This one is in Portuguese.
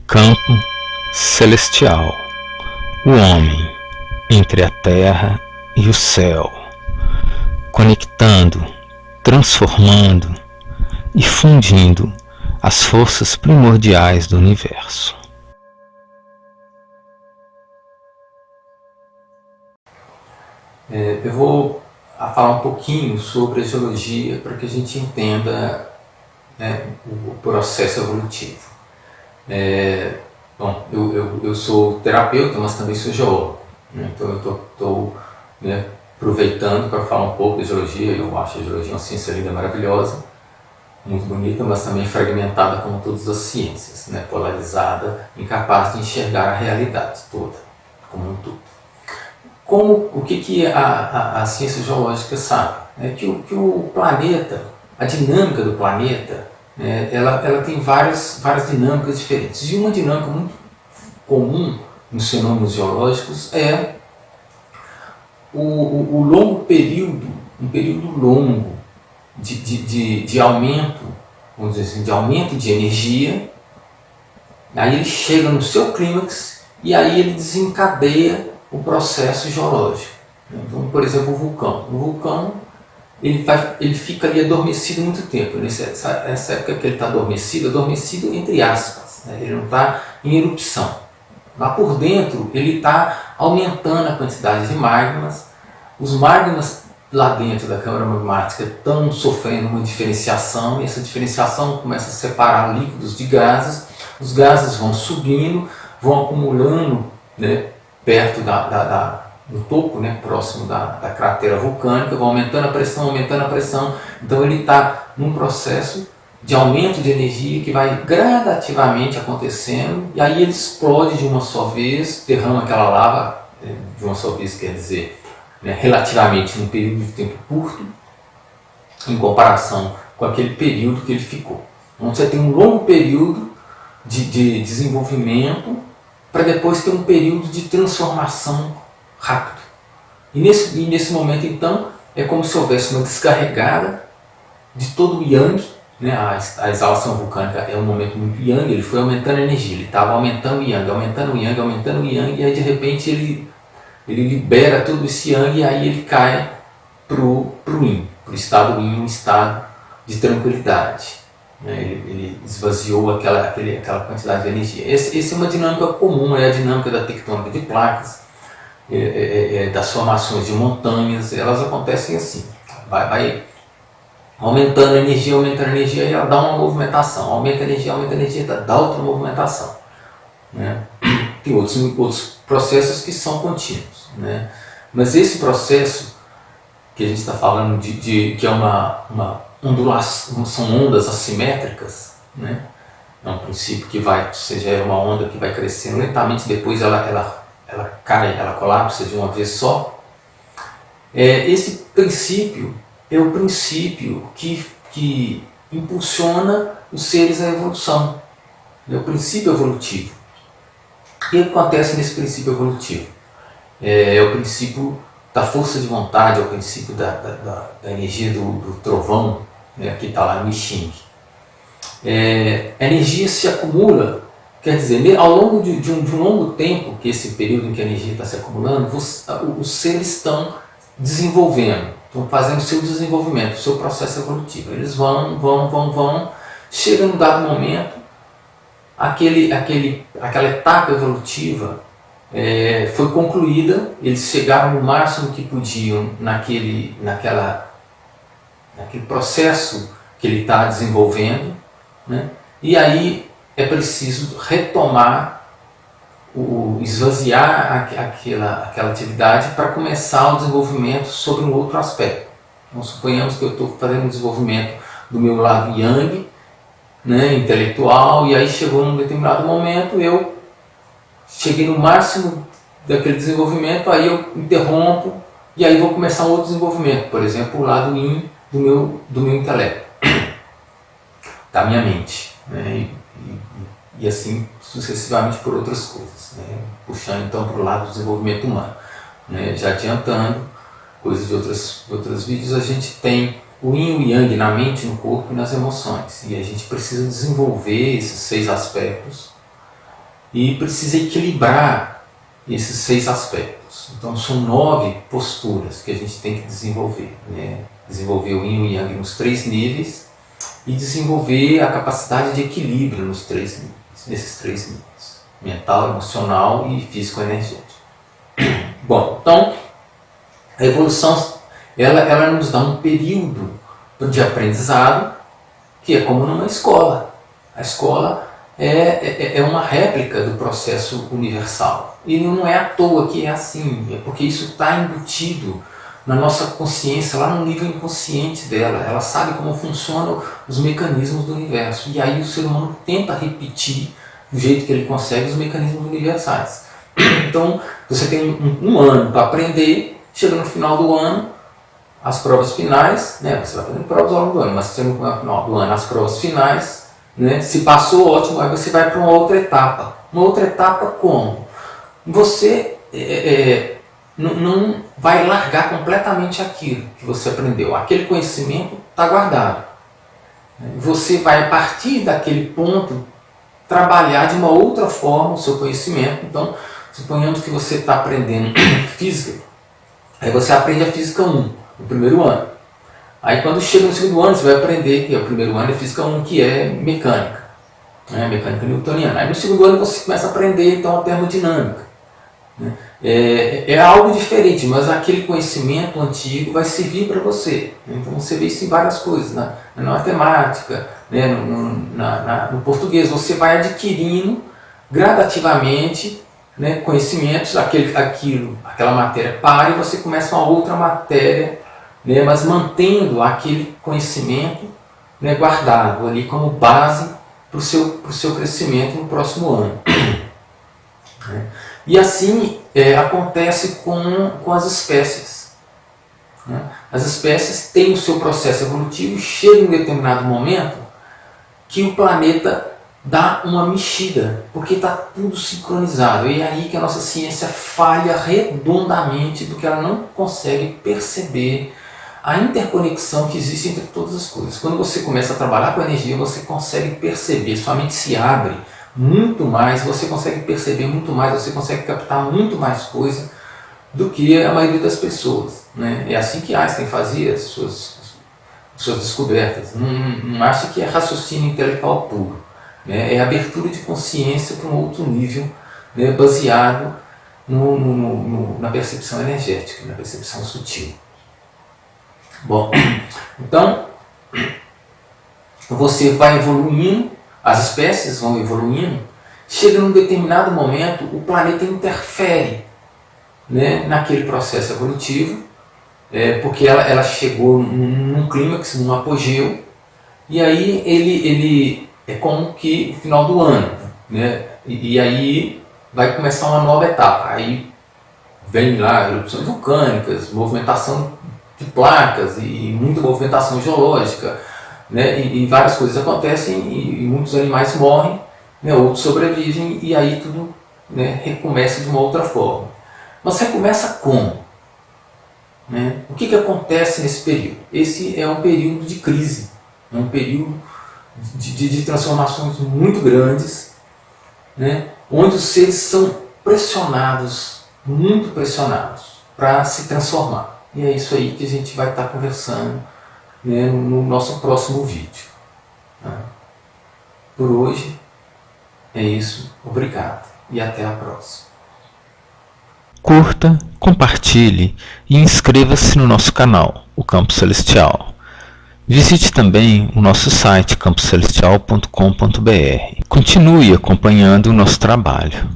Campo celestial, o homem entre a terra e o céu, conectando, transformando e fundindo as forças primordiais do universo. Eu vou falar um pouquinho sobre a geologia para que a gente entenda, o processo evolutivo. Bom, eu sou terapeuta, mas também sou geólogo, então eu estou aproveitando para falar um pouco da geologia. Eu acho a geologia uma ciência linda, maravilhosa, muito bonita, mas também fragmentada como todas as ciências, polarizada, incapaz de enxergar a realidade toda, como um todo. O que a ciência geológica sabe? Que o planeta, a dinâmica do planeta, ela tem várias dinâmicas diferentes. E uma dinâmica muito comum nos fenômenos geológicos é o longo período, um período longo de aumento, vamos dizer assim, de aumento de energia. Aí ele chega no seu clímax e aí ele desencadeia o processo geológico. Então, por exemplo, o vulcão. O vulcão ele fica ali adormecido muito tempo. Nessa época que ele está adormecido entre aspas, ele não está em erupção. Lá por dentro ele está aumentando a quantidade de magmas. Os magmas lá dentro da câmara magmática estão sofrendo uma diferenciação, e essa diferenciação começa a separar líquidos de gases. Os gases vão subindo, vão acumulando, perto do topo, próximo da cratera vulcânica, vão aumentando a pressão. Então ele está num processo de aumento de energia que vai gradativamente acontecendo, e aí ele explode de uma só vez, derrama aquela lava de uma só vez, quer dizer, relativamente num período de tempo curto, em comparação com aquele período que ele ficou. Então você tem um longo período de desenvolvimento para depois ter um período de transformação rápido. E nesse momento, então, é como se houvesse uma descarregada de todo o yang. A exalação vulcânica é um momento muito yang, ele foi aumentando a energia, ele estava aumentando o yang, e aí de repente ele libera todo esse yang, e aí ele cai para o yin, para o estado yin, um estado de tranquilidade. Ele esvaziou aquela quantidade de energia. Essa é uma dinâmica comum, é a dinâmica da tectônica de placas, das formações de montanhas. Elas acontecem assim, vai aumentando a energia, e ela dá uma movimentação, aumenta a energia, dá outra movimentação. Tem outros processos que são contínuos, mas esse processo que a gente está falando que é uma ondulação, são ondas assimétricas, é um princípio que seja uma onda que vai crescendo lentamente, depois ela cai, ela colapsa de uma vez só. Esse princípio é o princípio que impulsiona os seres à evolução, é o princípio evolutivo. O que acontece nesse princípio evolutivo? É o princípio da força de vontade, é o princípio da energia do trovão, que está lá no I Ching. A energia se acumula, quer dizer, ao longo de um longo tempo, que esse período em que a energia está se acumulando, os seres estão desenvolvendo, estão fazendo o seu desenvolvimento, o seu processo evolutivo. Eles vão, chega num dado momento, aquela etapa evolutiva foi concluída, eles chegaram no máximo que podiam naquele processo que ele está desenvolvendo, e aí é preciso retomar, esvaziar aquela atividade para começar o desenvolvimento sobre um outro aspecto. Então, suponhamos que eu estou fazendo um desenvolvimento do meu lado yang, intelectual, e aí chegou num determinado momento, eu cheguei no máximo daquele desenvolvimento, aí eu interrompo, e aí vou começar um outro desenvolvimento, por exemplo, o lado yin do meu intelecto, da minha mente, e assim sucessivamente por outras coisas, puxando então para o lado do desenvolvimento humano. Já adiantando coisas de outros vídeos, a gente tem o yin e o yang na mente, no corpo e nas emoções, e a gente precisa desenvolver esses 6 aspectos e precisa equilibrar esses 6 aspectos. Então são 9 posturas que a gente tem que desenvolver, né? Desenvolver o Yin e o Yang nos 3 níveis e desenvolver a capacidade de equilíbrio nos 3 níveis, nesses 3 níveis: mental, emocional e físico-energético. Bom, então a evolução ela nos dá um período de aprendizado que é como numa escola. A escola é uma réplica do processo universal. E não é à toa que é assim, é porque isso está embutido na nossa consciência, lá no nível inconsciente dela. Ela sabe como funcionam os mecanismos do universo. E aí o ser humano tenta repetir do jeito que ele consegue os mecanismos universais. Então você tem um ano para aprender, chega no final do ano, as provas finais, né? Você vai fazendo provas ao longo do ano, mas você no final do ano, as provas finais, né? Se passou, ótimo, aí você vai para uma outra etapa. Uma outra etapa como? Você não vai largar completamente aquilo que você aprendeu. Aquele conhecimento está guardado. Você vai, a partir daquele ponto, trabalhar de uma outra forma o seu conhecimento. Então, suponhamos que você está aprendendo física, aí você aprende a física 1 no primeiro ano. Aí quando chega no segundo ano, você vai aprender, que é o primeiro ano é física 1, que é mecânica, né? Mecânica newtoniana. Aí no segundo ano você começa a aprender então a termodinâmica, né? É algo diferente, mas aquele conhecimento antigo vai servir para você. Então você vê isso em várias coisas, na matemática, né? No português. Você vai adquirindo gradativamente, né, conhecimentos, aquela matéria para, e você começa uma outra matéria, né, mas mantendo aquele conhecimento, né, guardado ali como base para o seu crescimento no próximo ano. E assim acontece com as espécies. Né? As espécies têm o seu processo evolutivo e chega em um determinado momento que o planeta dá uma mexida, porque está tudo sincronizado. E é aí que a nossa ciência falha redondamente, porque ela não consegue perceber a interconexão que existe entre todas as coisas. Quando você começa a trabalhar com energia, você consegue perceber, sua mente se abre muito mais, você consegue perceber muito mais, você consegue captar muito mais coisa do que a maioria das pessoas, né? É assim que Einstein fazia as suas descobertas. Não acha que é raciocínio intelectual puro. É abertura de consciência para um outro nível, né, baseado na percepção energética, na percepção sutil. Bom, então você vai evoluindo, as espécies vão evoluindo, chega num determinado momento, o planeta interfere, né, naquele processo evolutivo, porque ela chegou num clímax, num apogeu, e aí ele é como que o final do ano, né? E aí vai começar uma nova etapa. Aí vem lá erupções vulcânicas, movimentação de placas e muita movimentação geológica, né? E várias coisas acontecem e muitos animais morrem, né? Outros sobrevivem, e aí tudo, né, recomeça de uma outra forma. Mas recomeça como? Né? O que acontece nesse período? Esse é um período de crise, é um período de transformações muito grandes, né, onde os seres são pressionados, muito pressionados, para se transformar. E é isso aí que a gente vai estar conversando, né, no nosso próximo vídeo. Né? Por hoje é isso. Obrigado e até a próxima. Curta, compartilhe e inscreva-se no nosso canal, o Campo Celestial. Visite também o nosso site campocelestial.com.br. Continue acompanhando o nosso trabalho.